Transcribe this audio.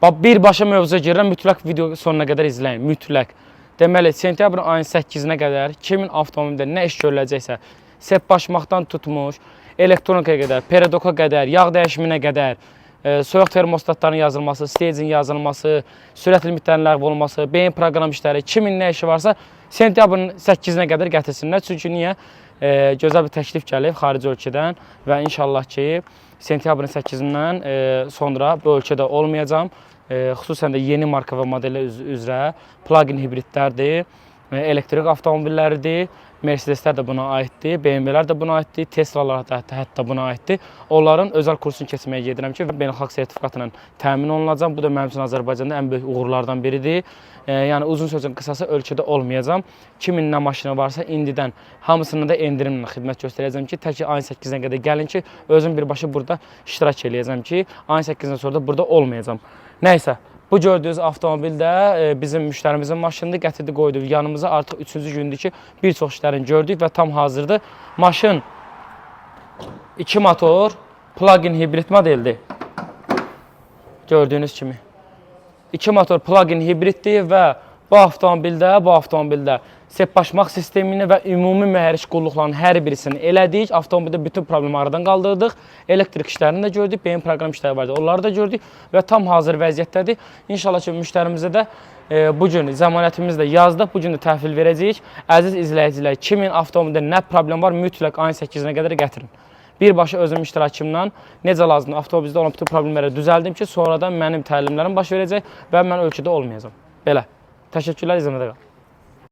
Bax, birbaşa mövzuya girirəm, mütləq video sonuna qədər izləyin, mütləq. Deməli, sentyabrın ayın 8-nə qədər kimin avtomobildə nə iş görüləcəksə, sepbaşmaqdan tutmuş, elektronikaya qədər, peridoka qədər, yağ dəyişiminə qədər, soyuq termostatların yazılması, staging yazılması, sürət limitlərinin ləğv olunması, beyin proqram işləri, kimin nə işi varsa sentyabrın 8-nə qədər gətirsinlər. Çünki niyə? Gözəl bir təklif gəlib xarici ölkədən və inşallah ki, sentyabrın 8-dən sonra bu ölkədə olmayacam. Xüsusən də yeni marka və modellər üzrə plug-in hibridlərdir, elektrik avtomobilləridir, Mercedeslər də buna aiddir, BMW-lər də buna aiddir, Teslalar da hətta buna aiddir. Onların özəl kursunu keçməyə gedirəm ki, beynəlxalq sertifikatla təmin olunacam. Bu da mənim üçün Azərbaycanda ən böyük uğurlardan biridir. Yəni uzun sözün qısası ölkədə olmayacam. Kimin nə maşını varsa indidən hamısını da endirimlə xidmət göstərəcəm ki, tək ki ayın 8-nə qədər gəlin ki, özüm birbaşa burada iştirak eləyəcəm ki, ayın 8-dən sonra da burada olmayacam. Nəysə, bu gördüyünüz avtomobil də bizim müştərimizin maşınıdır, gətirdi qoydu yanımıza. Artıq 3-cü gündür ki, bir çox işlərini gördük və tam hazırdır. Maşın 2 motor, plug-in hibrid modeldir. Gördüyünüz kimi. 2 motor plug-in hibriddir və bu avtomobildə sepbaşmaq sistemini və ümumi mühərrik qulluqlarının hər birisini elədik. Avtomobildə bütün problemi aradan qaldırdıq. Elektrik işlərini də gördük, beyin proqram işləri vardı, onları da gördük və tam hazır vəziyyətdədir. İnşallah ki, müştərimizə də bugün zəmanətimizi də yazdıq, bugün də təhvil verəcəyik. Əziz izləyicilər, kimin avtomobildə nə problem var, mütləq ayın 8-nə qədər gətirin. Birbaşa özüm iştirakımla necə lazımdır avtomobildə olan bütün problemləri düzəldim ki, sonradan mənim təlimlərim baş verəcək və mən ölkədə olmayacam. Belə. Təşəkkürlər, izləmədə qalın.